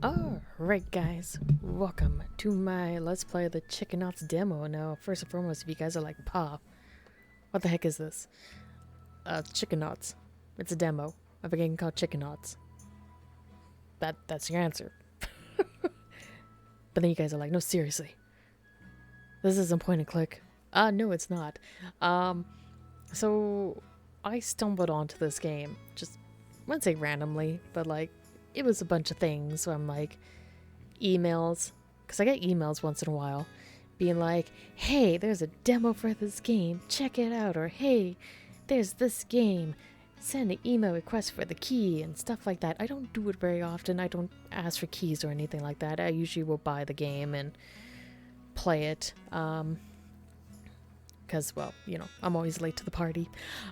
Alright guys, welcome to my Let's Play the Chickenauts demo. Now, first and foremost, if you guys are like, Pa, what the heck is this? Chickenauts. It's a demo of a game called Chickenauts. That's your answer. But then you guys are like, no, seriously. This isn't point and click. No, it's not. So I stumbled onto this game, just, I wouldn't say randomly, but like, it was a bunch of things. So I'm like, emails, because I get emails once in a while, being like, hey, there's a demo for this game, check it out, or hey, there's this game, send an email request for the key, and stuff like that. I don't do it very often. I don't ask for keys or anything like that. I usually will buy the game and play it, because, well, you know, I'm always late to the party.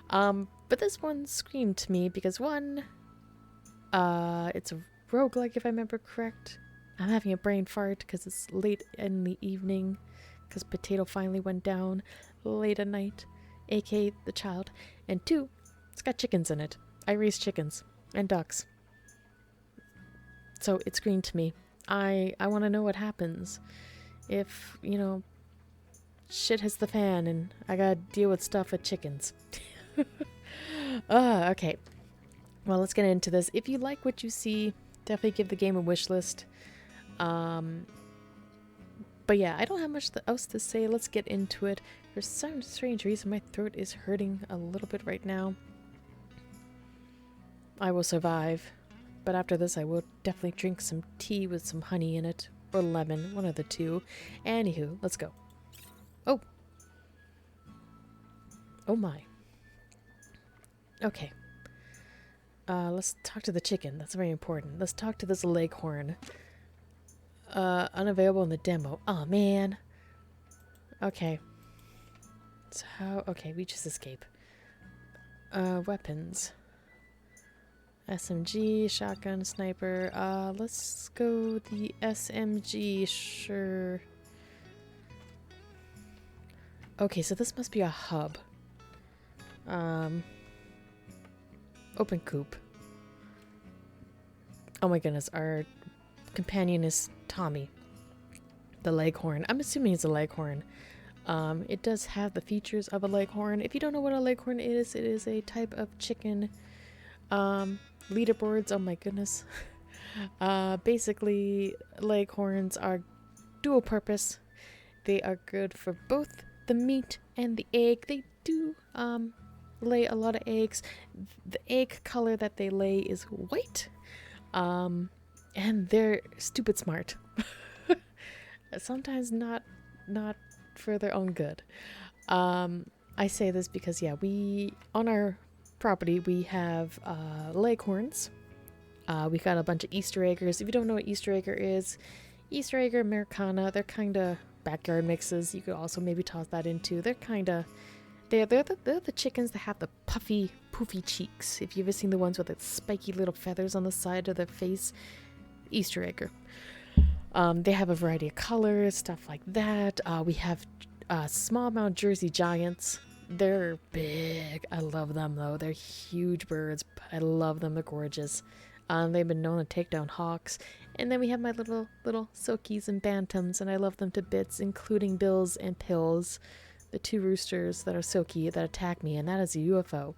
But this one screamed to me because, one, it's a roguelike if I remember correct. I'm having a brain fart because it's late in the evening, because Potato finally went down late at night, aka the child. And two, it's got chickens in it. I raise chickens and ducks. So it screamed to me. I want to know what happens if, you know, shit hits the fan and I gotta deal with stuff with chickens. Okay. Well, let's get into this. If you like what you see, definitely give the game a wish list. But yeah, I don't have much else to say. Let's get into it. For some strange reason, my throat is hurting a little bit right now. I will survive. But after this, I will definitely drink some tea with some honey in it. Or lemon, one of the two. Anywho, let's go. Oh. Oh my. Okay. Let's talk to the chicken. That's very important. Let's talk to this leghorn. Unavailable in the demo. Oh man. Okay. So how? Okay, we just escape. Weapons. SMG, shotgun, sniper. Let's go the SMG. Sure. Okay, so this must be a hub. Open coop. Oh my goodness, our companion is Tommy, the leghorn. I'm assuming it's a leghorn. It does have the features of a leghorn. If you don't know what a leghorn is, it is a type of chicken. Leaderboards, oh my goodness. Basically, leghorns are dual purpose. They are good for both the meat and the egg. They do, lay a lot of eggs. The egg color that they lay is white, and they're stupid smart. Sometimes not for their own good. I say this because yeah, we on our property we have leghorns. We got a bunch of Easter eggers. If you don't know what Easter egger is, Easter egger, Americana, they're kind of backyard mixes. You could also maybe toss that into. They're kind of they're the chickens that have the puffy, poofy cheeks. If you've ever seen the ones with the spiky little feathers on the side of their face, Easter egger. They have a variety of colors, stuff like that. We have a small amount Jersey Giants. They're big. I love them though. They're huge birds. I love them. They're gorgeous. They've been known to take down hawks. And then we have my little silkies and bantams, and I love them to bits, including Bills and Pills. The two roosters that are silky that attack me, and that is a UFO.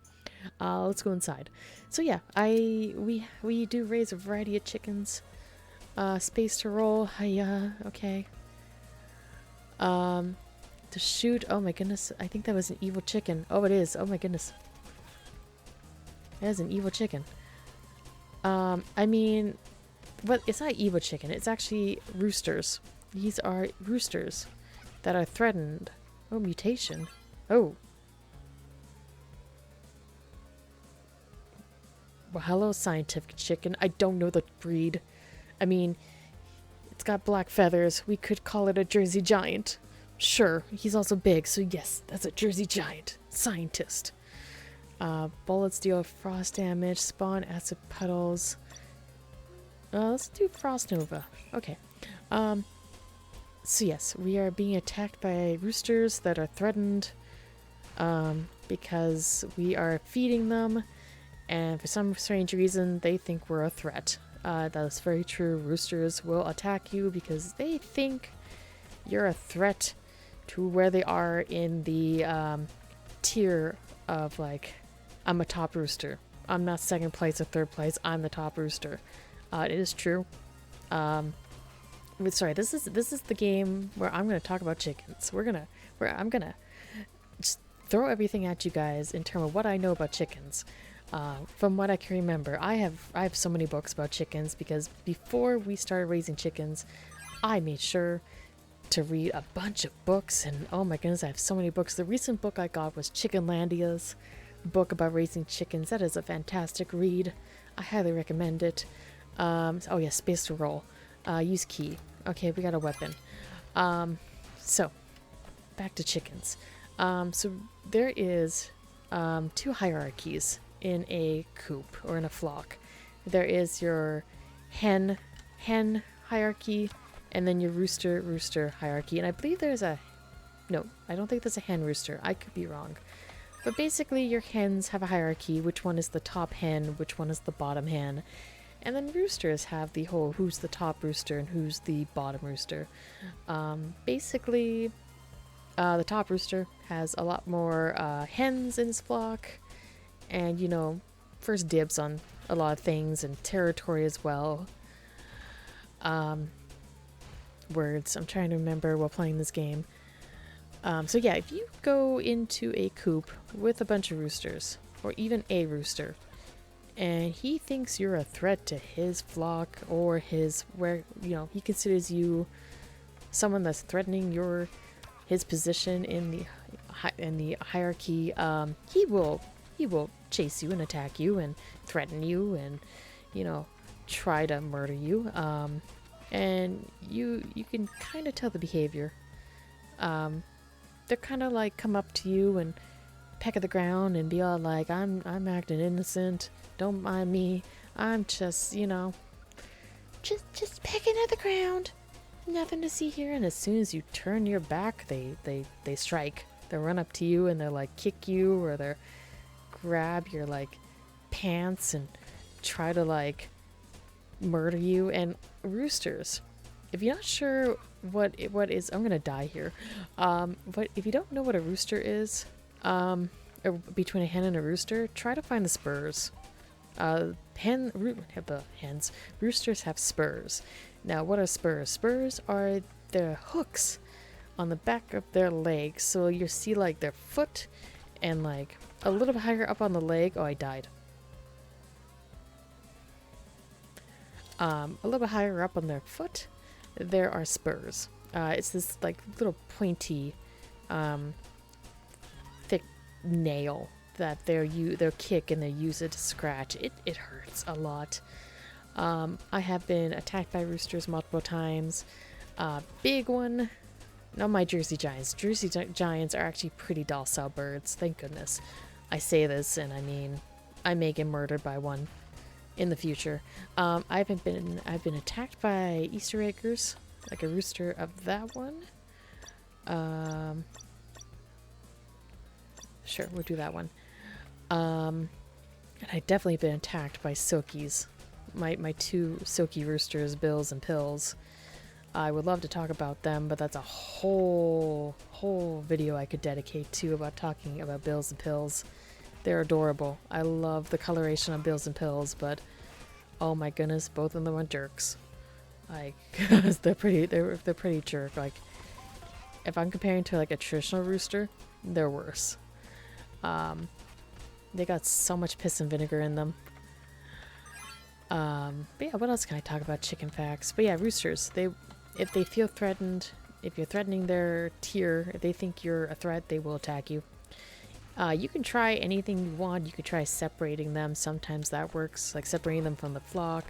Let's go inside. So yeah, we do raise a variety of chickens. Space to roll. Hiya. Okay. To shoot. Oh my goodness. I think that was an evil chicken. Oh, it is. Oh my goodness. That is an evil chicken. I mean, but it's not evil chicken. It's actually roosters. These are roosters that are threatened. Oh, mutation. Oh. Well, hello, scientific chicken. I don't know the breed. I mean, it's got black feathers. We could call it a Jersey Giant. Sure, he's also big, so yes, that's a Jersey Giant. Scientist. Bullets deal frost damage, spawn acid puddles. Let's do Frost Nova. Okay. So yes, we are being attacked by roosters that are threatened because we are feeding them, and for some strange reason they think we're a threat. That's very true. Roosters will attack you because they think you're a threat to where they are in the tier of like, I'm a top rooster. I'm not second place or third place. I'm the top rooster. It is true. Sorry, this is the game where I'm gonna talk about chickens. I'm gonna just throw everything at you guys in terms of what I know about chickens. From what I can remember, I have so many books about chickens because before we started raising chickens, I made sure to read a bunch of books, and oh my goodness, I have so many books. The recent book I got was Chickenlandia's book about raising chickens. That is a fantastic read. I highly recommend it. Oh yeah, space to roll. Use key. Okay, we got a weapon. So back to chickens. So there is 2 hierarchies in a coop or in a flock. There is your hen hierarchy, and then your rooster hierarchy. And I believe there's no, I don't think there's a hen rooster. I could be wrong. But basically your hens have a hierarchy, which one is the top hen, which one is the bottom hen. And then roosters have the whole who's the top rooster and who's the bottom rooster. Basically, the top rooster has a lot more hens in his flock, and you know, first dibs on a lot of things and territory as well. Words I'm trying to remember while playing this game. So yeah, if you go into a coop with a bunch of roosters, or even a rooster, and he thinks you're a threat to his flock or where you know he considers you someone that's threatening his position in the hierarchy, he will chase you and attack you and threaten you and, you know, try to murder you. And you can kind of tell the behavior. They're kind of like come up to you and peck at the ground and be all like, I'm acting innocent, don't mind me, I'm just, you know, just pecking at the ground, nothing to see here. And as soon as you turn your back, they strike. They run up to you and they're like kick you, or they're grab your like pants and try to like murder you. And roosters, if you're not sure what is, I'm gonna die here, but if you don't know what a rooster is, or between a hen and a rooster, try to find the spurs. Roosters have spurs. Now, what are spurs? Spurs are their hooks on the back of their legs, so you see like their foot and like a little bit higher up on the leg. Oh, I died. A little bit higher up on their foot, there are spurs. It's this like little pointy, thick nail that they'll kick and they use it to scratch. It hurts a lot. I have been attacked by roosters multiple times. Big one. Not my Jersey Giants. Jersey Giants are actually pretty docile birds. Thank goodness. I say this, and I mean, I may get murdered by one in the future. I've been attacked by Easter eggers, like a rooster of that one. Sure, we'll do that one. And I've definitely been attacked by silkies. My 2 silky roosters, Bills and Pills. I would love to talk about them, but that's a whole video I could dedicate to about talking about Bills and Pills. They're adorable. I love the coloration of Bills and Pills, but oh my goodness, both of them are jerks. Like, they're pretty jerk. Like, if I'm comparing to like a traditional rooster, they're worse. They got so much piss and vinegar in them. But yeah, what else can I talk about chicken facts? But yeah, roosters, if they feel threatened, if you're threatening their tier, if they think you're a threat, they will attack you. You can try anything you want. You could try separating them. Sometimes that works, like separating them from the flock.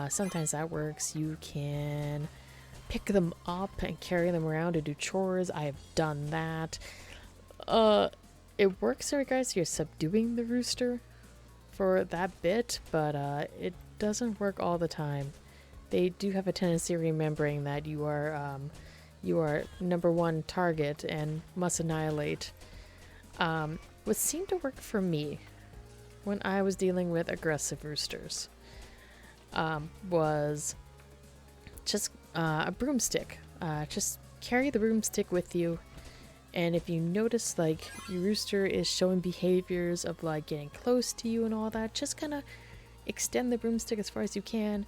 Sometimes that works. You can pick them up and carry them around to do chores. I have done that. It works in regards to you're subduing the rooster for that bit, but it doesn't work all the time. They do have a tendency of remembering that you are number one target and must annihilate. What seemed to work for me when I was dealing with aggressive roosters. was just a broomstick. Just carry the broomstick with you, and if you notice like your rooster is showing behaviors of like getting close to you and all that, just kind of extend the broomstick as far as you can,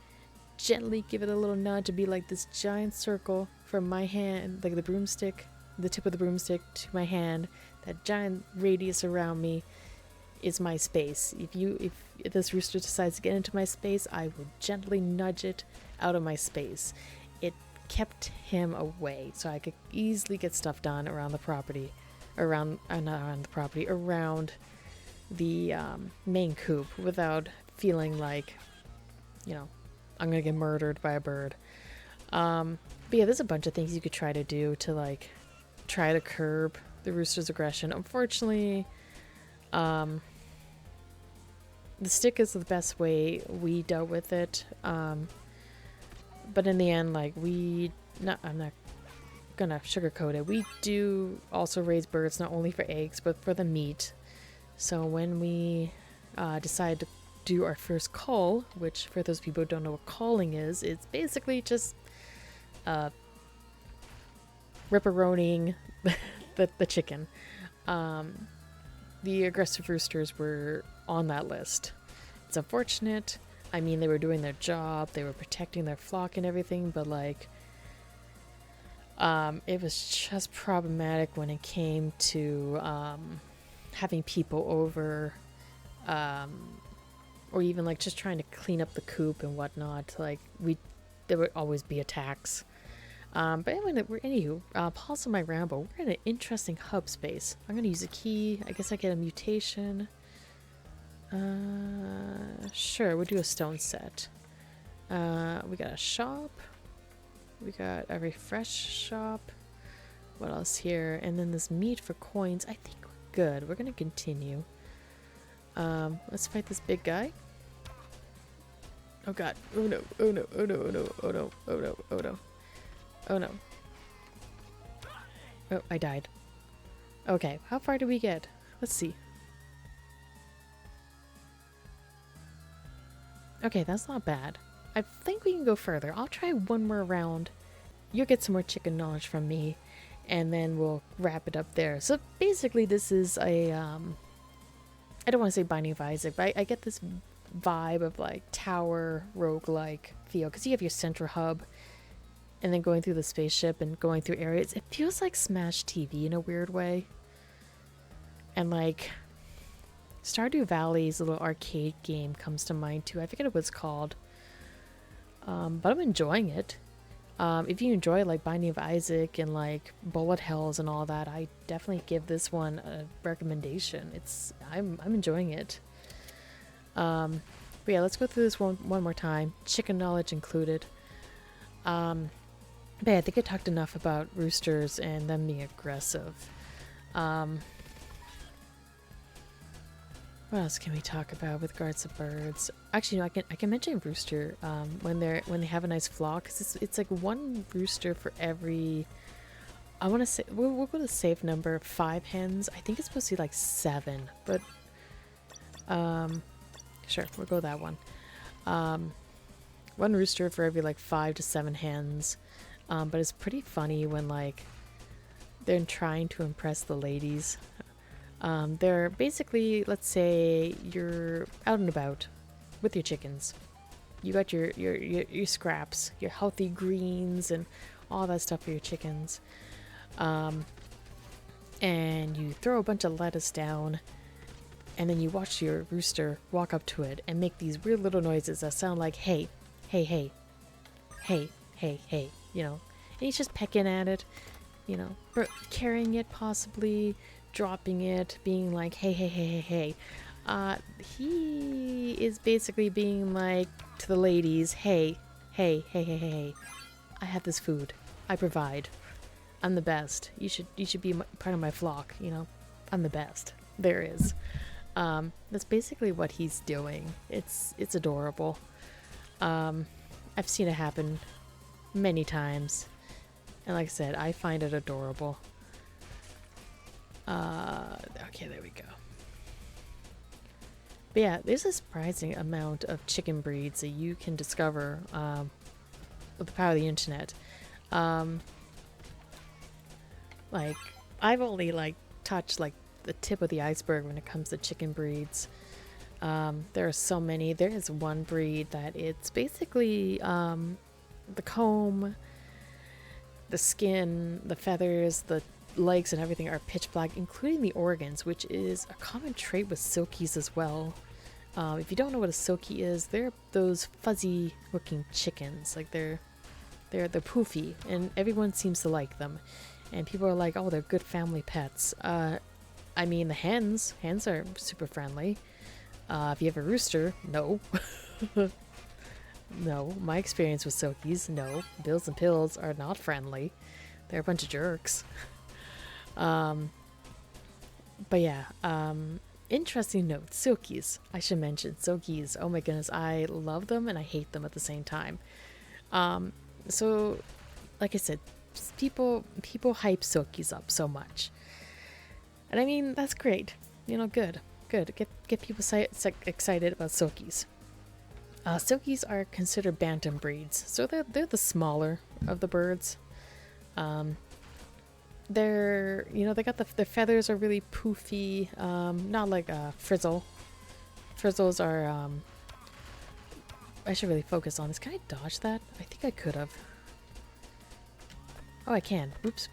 gently give it a little nudge to be like this giant circle from my hand, like the broomstick, the tip of the broomstick to my hand. That giant radius around me is my space. If this rooster decides to get into my space, I will gently nudge it out of my space. It kept him away, so I could easily get stuff done around the property, around the main coop without feeling like, you know, I'm gonna get murdered by a bird. But yeah, there's a bunch of things you could try to do to like try to curb the rooster's aggression. Unfortunately, the stick is the best way we dealt with it. But in the end, like I'm not gonna sugarcoat it. We do also raise birds, not only for eggs, but for the meat. So when we decide to do our first cull, which for those people who don't know what culling is, it's basically just ripperoning the chicken. The aggressive roosters were on that list. It's unfortunate. I mean, they were doing their job, they were protecting their flock and everything, but like it was just problematic when it came to having people over, or even like just trying to clean up the coop and whatnot. Like there would always be attacks. But anywho, pause on my ramble. We're in an interesting hub space. I'm gonna use a key. I guess I get a mutation. Sure, we'll do a stone set. We got a shop. We got a refresh shop. What else here? And then this meat for coins. I think we're good. We're gonna continue. Let's fight this big guy. Oh god. Oh no. Oh no. Oh no. Oh no. Oh no. Oh no. Oh no. Oh no. Oh, I died. Okay, how far do we get? Let's see. Okay, that's not bad. I think we can go further. I'll try one more round. You'll get some more chicken knowledge from me, and then we'll wrap it up there. So basically this is a, I don't want to say Binding of Isaac, but I get this vibe of like tower roguelike feel, because you have your central hub, and then going through the spaceship and going through areas. It feels like Smash TV in a weird way. And like Stardew Valley's little arcade game comes to mind too. I forget what it's called. But I'm enjoying it. If you enjoy like Binding of Isaac and like Bullet Hells and all that, I definitely give this one a recommendation. I'm enjoying it. But yeah, let's go through this one more time. Chicken knowledge included. But yeah, I think I talked enough about roosters and them being aggressive. What else can we talk about with regards to birds? Actually, no, I can mention rooster when they have a nice flock, because it's like one rooster for every. I want to say we'll go to safe number 5 hens. I think it's supposed to be like 7, but sure, we'll go that one. One rooster for every like 5 to 7 hens. But it's pretty funny when like they're trying to impress the ladies. They're basically, let's say you're out and about with your chickens. You got your scraps, your healthy greens and all that stuff for your chickens. And you throw a bunch of lettuce down, and then you watch your rooster walk up to it and make these weird little noises that sound like hey, hey, hey, hey, hey, hey, you know. And he's just pecking at it, you know, carrying it possibly, dropping it, being like, hey, hey, hey, hey, hey. He is basically being like to the ladies, hey, hey, hey, hey, hey, hey. I have this food. I provide. I'm the best. You should be part of my flock, you know. I'm the best. There is. That's basically what he's doing. It's adorable. I've seen it happen many times. And like I said, I find it adorable. Okay, there we go. But yeah, there's a surprising amount of chicken breeds that you can discover with the power of the internet. Um, like, I've only like touched like the tip of the iceberg when it comes to chicken breeds. There are so many. There is one breed that it's basically the comb, the skin, the feathers, the legs, and everything are pitch black, including the organs, which is a common trait with silkies as well. If you don't know what a silkie is, they're those fuzzy-looking chickens. Like they're poofy, and everyone seems to like them. And people are like, "Oh, they're good family pets." I mean, the hens are super friendly. If you have a rooster, no. No, my experience with silkies, no. Bills and pills are not friendly. They're a bunch of jerks. But yeah, interesting note, silkies. I should mention silkies. Oh my goodness, I love them and I hate them at the same time. So, like I said, people hype silkies up so much. And I mean, that's great. You know, good. Get people excited about silkies. Silkies are considered bantam breeds, so they're the smaller of the birds. They're, you know, they got their feathers are really poofy, not like frizzle. Frizzles are I should really focus on this. Can I dodge that? I think I could have. Oh, I can. Oops.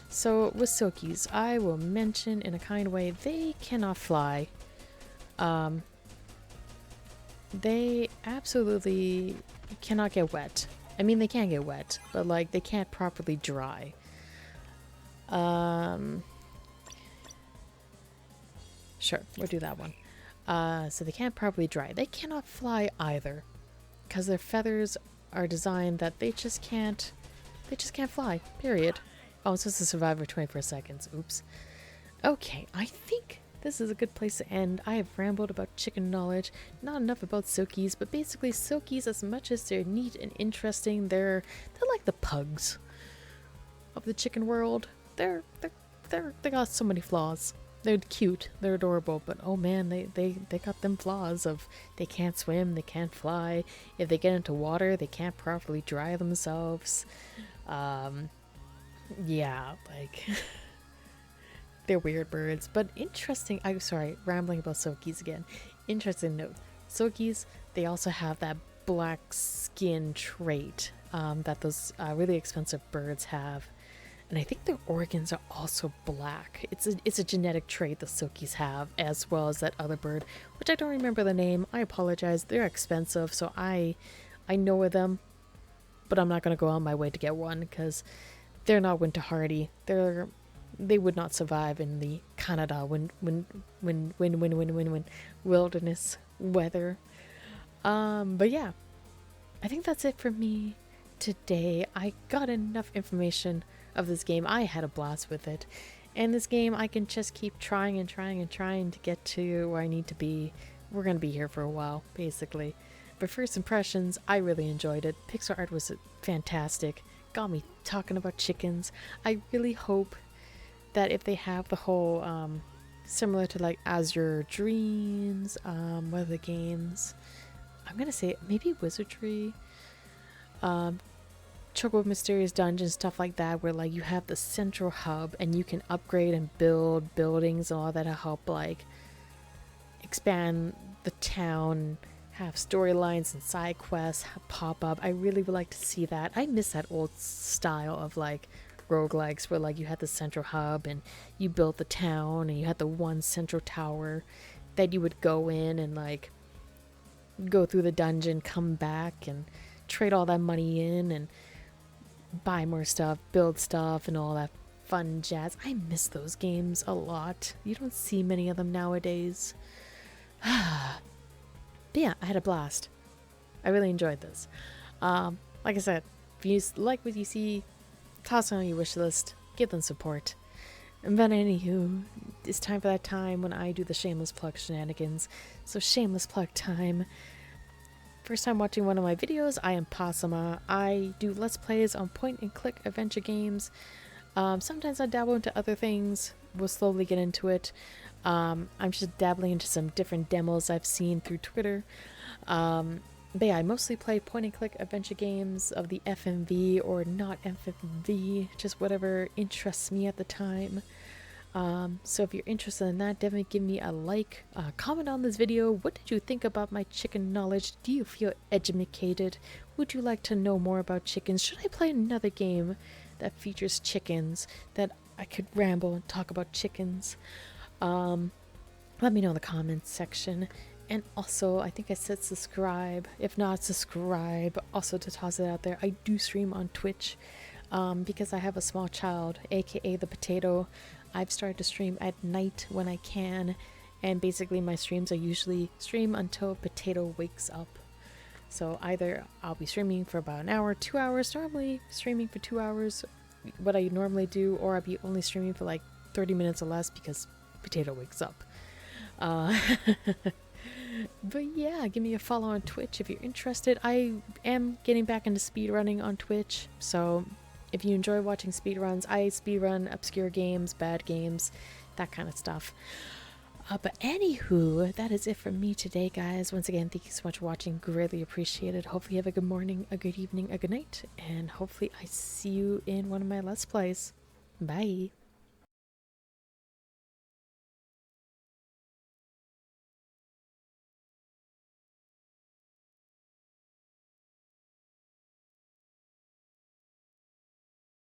So with silkies, I will mention in a kind way, they cannot fly. They absolutely cannot get wet. I mean, they can get wet, but like they can't properly dry. Sure, we'll do that one. So they can't properly dry. They cannot fly either, because their feathers are designed that they just can't fly, period. Oh, it's supposed to survive for 24 seconds. Oops. Okay, I think this is a good place to end. I have rambled about chicken knowledge, not enough about silkies, but basically silkies, as much as they're neat and interesting, they're like the pugs of the chicken world. They got so many flaws. They're cute, they're adorable, but oh man, they got them flaws of they can't swim, they can't fly. If they get into water, they can't properly dry themselves. Yeah, like they're weird birds, but interesting. I'm sorry, rambling about silkies again. Interesting note: silkies, they also have that black skin trait that those really expensive birds have, and I think their organs are also black. It's a genetic trait the silkies have, as well as that other bird, which I don't remember the name. I apologize. They're expensive, so I know of them, but I'm not gonna go on my way to get one because they're not winter hardy. They would not survive in the Canada wilderness weather. But yeah, I think that's it for me today. I got enough information of this game. I had a blast with it. And this game, I can just keep trying to get to where I need to be. We're gonna be here for a while, basically. But first impressions, I really enjoyed it. Pixel art was fantastic. Got me talking about chickens. I really hope that if they have the whole similar to like As Your Dreams, what are the games? I'm gonna say maybe Wizardry, Chocobo Mysterious Dungeon, stuff like that, where like you have the central hub and you can upgrade and build buildings and all that to help like expand the town, have storylines and side quests pop up. I really would like to see that. I miss that old style of like roguelikes where like you had the central hub and you built the town and you had the one central tower that you would go in and like go through the dungeon, come back and trade all that money in and buy more stuff, build stuff and all that fun jazz. I miss those games a lot. You don't see many of them nowadays. But yeah, I had a blast. I really enjoyed this. Like I said, if you like what you see, toss it on your wish list, give them support. But anywho, it's time for that time when I do the shameless plug shenanigans. So shameless plug time. First time watching one of my videos, I am Possuma. I do Let's Plays on point and click adventure games. Sometimes I dabble into other things, will slowly get into it. I'm just dabbling into some different demos I've seen through Twitter. But yeah, I mostly play point and click adventure games of the FMV or not FMV, just whatever interests me at the time. So if you're interested in that, definitely give me a like, comment on this video. What did you think about my chicken knowledge? Do you feel educated? Would you like to know more about chickens? Should I play another game that features chickens, that I could ramble and talk about chickens? Let me know in the comments section. And also, I think I said subscribe. If not, subscribe. Also, to toss it out there, I do stream on Twitch because I have a small child, aka the potato. I've started to stream at night when I can, and basically my streams are usually stream until potato wakes up. So either I'll be streaming for about an hour, 2 hours, normally streaming for 2 hours, what I normally do, or I'll be only streaming for like 30 minutes or less because potato wakes up. But yeah, give me a follow on Twitch if you're interested. I am getting back into speedrunning on Twitch, so if you enjoy watching speedruns, I speedrun obscure games, bad games, that kind of stuff. But anywho, that is it from me today, guys. Once again, thank you so much for watching. Greatly appreciated. Hopefully you have a good morning, a good evening, a good night, and hopefully I see you in one of my Let's Plays. Bye!